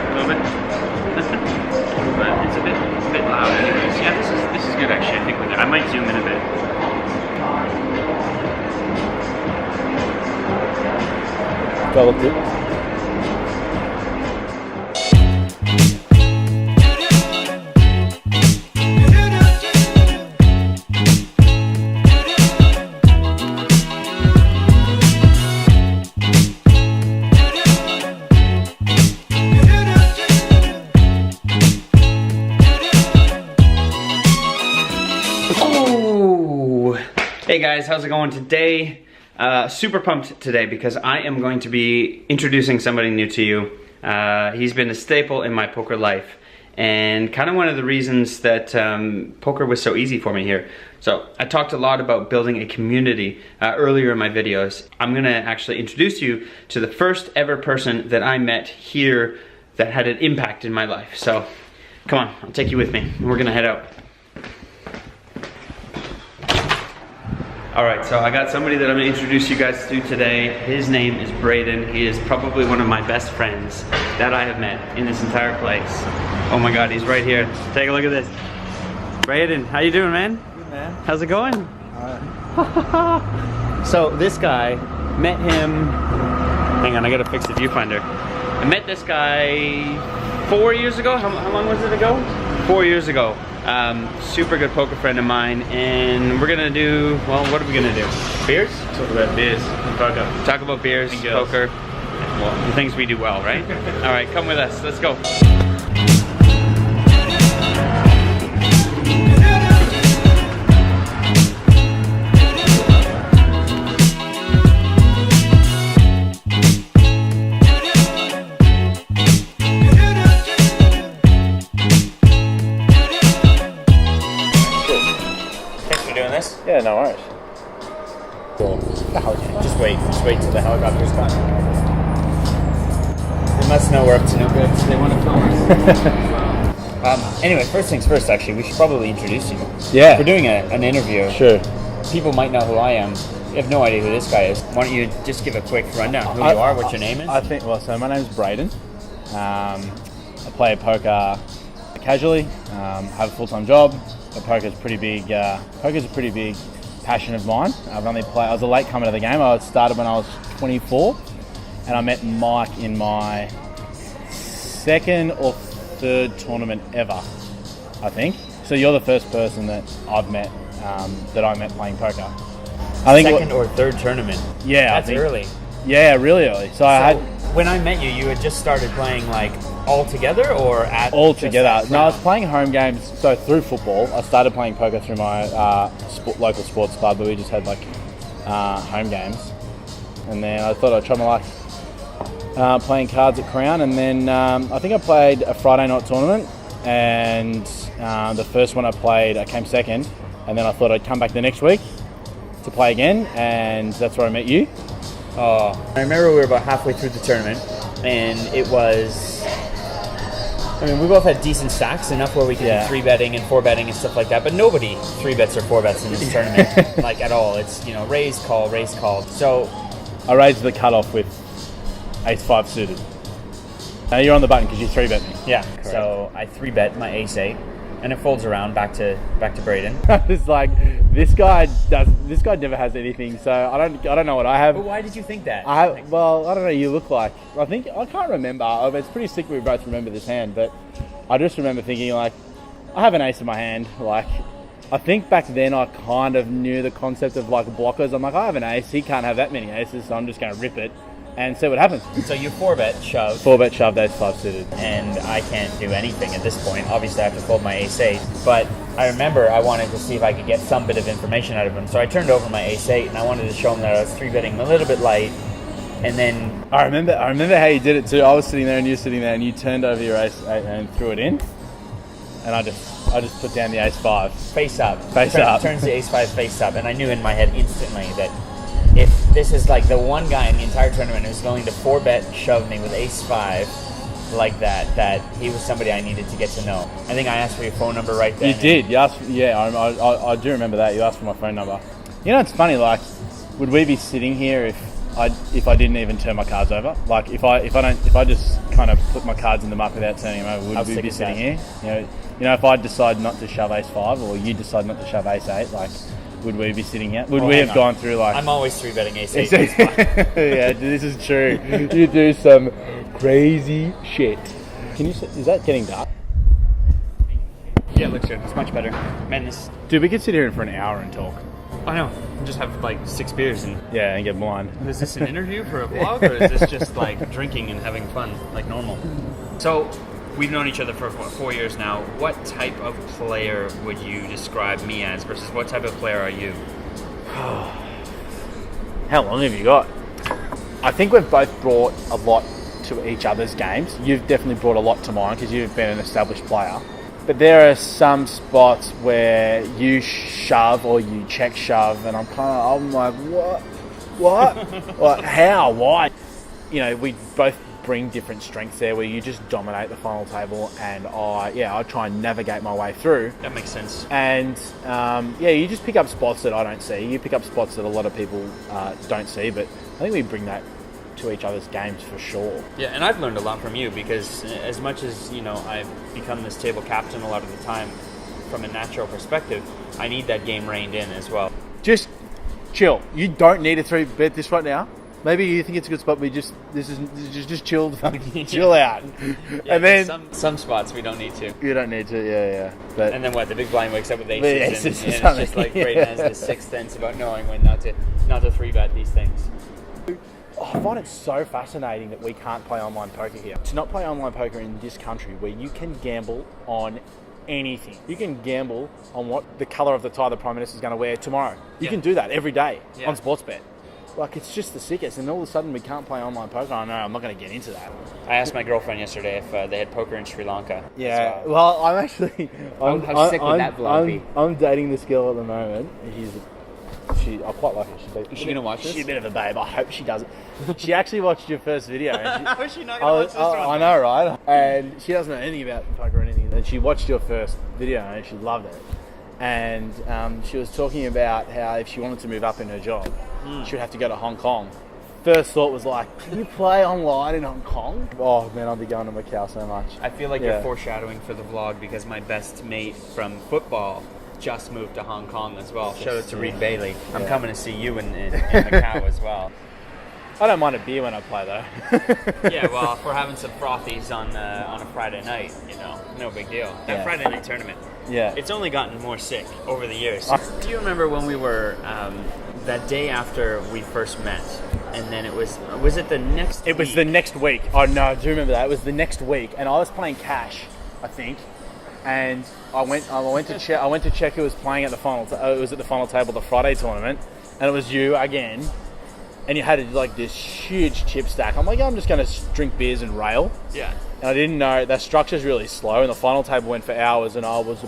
A little bit. But it's a bit loud anyways. Yeah, this is good actually. I think with it. I might zoom in a bit. That look good. Hey guys, how's it going today? Super pumped today because I am going to be introducing somebody new to you. He's been a staple in my poker life and kind of one of the reasons that poker was so easy for me here. So I talked a lot about building a community earlier in my videos. I'm gonna actually introduce you to the first ever person that I met here that had an impact in my life. So come on, I'll take you with me. We're gonna head out. All right, so I got somebody that I'm gonna introduce you guys to today. His name is Brayden. He is probably one of my best friends that I have met in this entire place. Oh my God, he's right here. Take a look at this. Brayden, how you doing, man? Good, man. How's it going? So this guy, met him, hang on, I gotta fix the viewfinder. I met this guy 4 years ago. How long was it ago? 4 years ago. Super good poker friend of mine, and we're gonna do, well, what are we gonna do? Beers? Talk about beers and poker. Talk about beers, poker, well, the things we do well, right? All right, come with us, let's go. Yeah, no worries. Cool. Just wait till the helicopter's gone. They must know we're up to no good, so they want to film us. Anyway, first things first, actually, we should probably introduce you. Yeah. We're doing an interview. Sure. People might know who I am. You have no idea who this guy is. Why don't you just give a quick rundown who you are, what your name is? I think, well, so my name's Brayden. I play poker casually, have a full-time job, but poker's pretty big. Poker's a pretty big passion of mine. I was a late comer to the game. I started when I was 24, and I met Mike in my second or third tournament ever, I think. So you're the first person that I've met, that I met playing poker. I think second or third tournament. Yeah, that's early. Yeah, really early. So I had. When I met you, you had just started playing like all together or at all together? No, I was playing home games. So through football, I started playing poker through my local sports club, but we just had like home games. And then I thought I'd try my luck playing cards at Crown. And then I think I played a Friday night tournament, and the first one I played, I came second. And then I thought I'd come back the next week to play again, and that's where I met you. I remember we were about halfway through the tournament, and it was, I mean, we both had decent stacks, enough where we could do 3-betting and 4-betting and stuff like that, but nobody 3-bets or 4-bets in this tournament, like at all. It's, you know, raise, call. So I raised the cutoff with ace-5 suited. Now you're on the button because you 3-bet me. Yeah, correct. So I 3-bet my ace-8, and it folds around back to Brayden. It's like, this guy never has anything, so I don't know what I have. But why did you think that? Well, I don't know, you look like, I can't remember. It's pretty sick we both remember this hand, but I just remember thinking, like, I have an ace in my hand. Like, I think back then I kind of knew the concept of like blockers. I'm like, I have an ace, he can't have that many aces, so I'm just going to rip it and see what happens. So you 4-bet shove. 4-bet shove, ace-5 suited. And I can't do anything at this point. Obviously I have to fold my ace-8. But I remember I wanted to see if I could get some bit of information out of him. So I turned over my ace-8 and I wanted to show him that I was 3-betting a little bit light. And then I remember how you did it too. I was sitting there and you were sitting there and you turned over your ace-8 and threw it in. And I just put down the ace-5. Face up. Turns the ace-5 face up. And I knew in my head instantly that if this is like the one guy in the entire tournament who's going to 4-bet shove me with ace-5 like that he was somebody I needed to get to know. I think I asked for your phone number right then. You did. You asked. Yeah, I do remember that. You asked for my phone number. You know, it's funny. Like, would we be sitting here if if I didn't even turn my cards over. Like if I just kind of put my cards in the muck without turning them over, would we be sitting here? You know, if I decide not to shove ace 5 or you decide not to shove ace 8, like, would we be sitting here? Would we have gone through like? I'm always 3-betting ace 8. Yeah, this is true. You do some crazy shit. Can you? Is that getting dark? Yeah, it looks good. It's much better. Man, this... Dude, we could sit here for an hour and talk. I know. Just have like 6 beers and... Yeah, and get blind. Is this an interview for a vlog, or is this just like drinking and having fun, like normal? So, we've known each other for 4 years now. What type of player would you describe me as versus what type of player are you? How long have you got? I think we've both brought a lot to each other's games. You've definitely brought a lot to mine because you've been an established player. But there are some spots where you shove or you check shove, and I'm like, what? Like, how? Why? You know, we both bring different strengths there where you just dominate the final table, and I try and navigate my way through. That makes sense. And you just pick up spots that I don't see. You pick up spots that a lot of people don't see, but I think we bring that to each other's games for sure. Yeah, and I've learned a lot from you because as much as, you know, I've become this table captain a lot of the time from a natural perspective, I need that game reined in as well. Just chill. You don't need a 3-bet this right now. Maybe you think it's a good spot, but just chill, chill out. Yeah, and then some spots we don't need to. You don't need to, yeah. But and then what? The big blind wakes up with aces, and it's just like yeah. Brayden has this sixth sense about knowing when not to 3-bet these things. I find it so fascinating that we can't play online poker here. To not play online poker in this country where you can gamble on anything. You can gamble on what the colour of the tie the Prime Minister is going to wear tomorrow. You can do that every day on Sportsbet. Like, it's just the sickest. And all of a sudden we can't play online poker. I know, I'm not going to get into that. I asked my girlfriend yesterday if they had poker in Sri Lanka. Yeah, well, I'm actually... How sick would that vlog be? I'm dating this girl at the moment. I quite like her. Is she going to watch this? She's a bit of a babe. I hope she does it. She actually watched your first video. How is she not going to watch this one? I know, right? And she doesn't know anything about poker or anything. And she watched your first video and she loved it. And she was talking about how if she wanted to move up in her job, she would have to go to Hong Kong. First thought was like, can you play online in Hong Kong? Oh man, I'll be going to Macau so much. I feel like you're foreshadowing for the vlog because my best mate from football just moved to Hong Kong as well. Shout out to Reed Bailey. I'm coming to see you in Macau as well. I don't mind a beer when I play though. Yeah, well, if we're having some frothies on a Friday night, you know, no big deal. That Friday night tournament. Yeah. It's only gotten more sick over the years. Do you remember when we were that day after we first met? And then it was it the next week? It was the next week. Oh no, I do remember that. It was the next week, and I was playing cash, I think. And I went to check who was playing at the final. It was at the final table, the Friday tournament, and it was you again. And you had like this huge chip stack. I'm like, I'm just going to drink beers and rail. Yeah. And I didn't know that structure's really slow. And the final table went for hours, and I was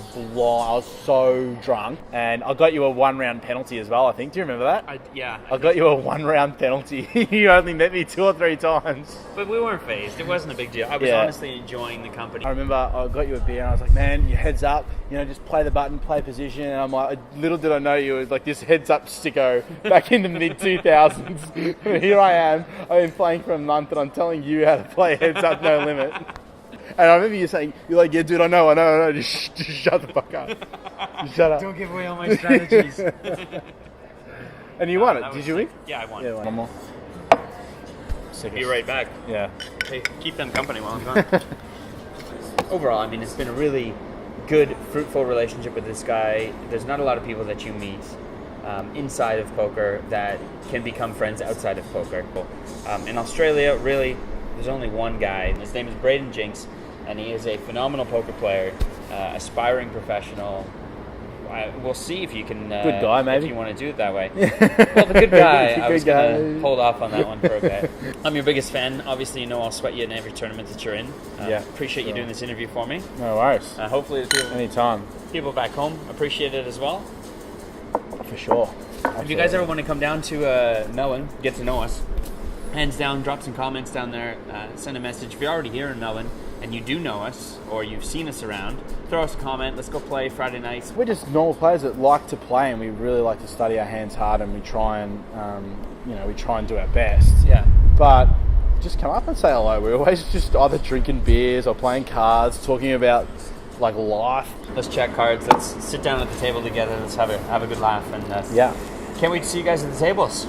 so drunk. And I got you a 1-round penalty as well, I think. Do you remember that? I got you a 1-round penalty. You only met me 2 or 3 times. But we weren't phased. It wasn't a big deal. I was honestly enjoying the company. I remember I got you a beer, and I was like, man, your heads up. You know, just play the button, play position. And I'm like, little did I know you was like this heads up sicko back in the mid 2000s. Here I am. I've been playing for a month, and I'm telling you how to play heads up, no limit. And I remember you saying, you're like, yeah, dude, I know. Just shut the fuck up. Just shut up. Don't give away all my strategies. And you won it. Did you win? Yeah, I won. Yeah, one more. Be right back. Yeah. Hey, keep them company while I'm gone. Overall, I mean, it's been a really good, fruitful relationship with this guy. There's not a lot of people that you meet inside of poker that can become friends outside of poker. In Australia, really, there's only one guy. His name is Brayden Jinks, and he is a phenomenal poker player, aspiring professional. We'll see if you can. Good guy, maybe. If you want to do it that way. Well, the good guy. I was going to hold off on that one for a bit. I'm your biggest fan. Obviously, you know I'll sweat you in every tournament that you're in. Appreciate you doing this interview for me. No worries. Hopefully, the anytime. People back home appreciate it as well. For sure. If you guys ever want to come down to Melbourne, get to know us. hands down, drop some comments down there, send a message. If you're already here in Melbourne and you do know us or you've seen us around, throw us a comment. Let's go play Friday nights. We're just normal players that like to play, and we really like to study our hands hard, and we try and we try and do our best. Yeah. But just come up and say hello. We're always just either drinking beers or playing cards, talking about like life. Let's chat cards. Let's sit down at the table together. Let's have a good laugh. And Yeah. can't wait to see you guys at the tables.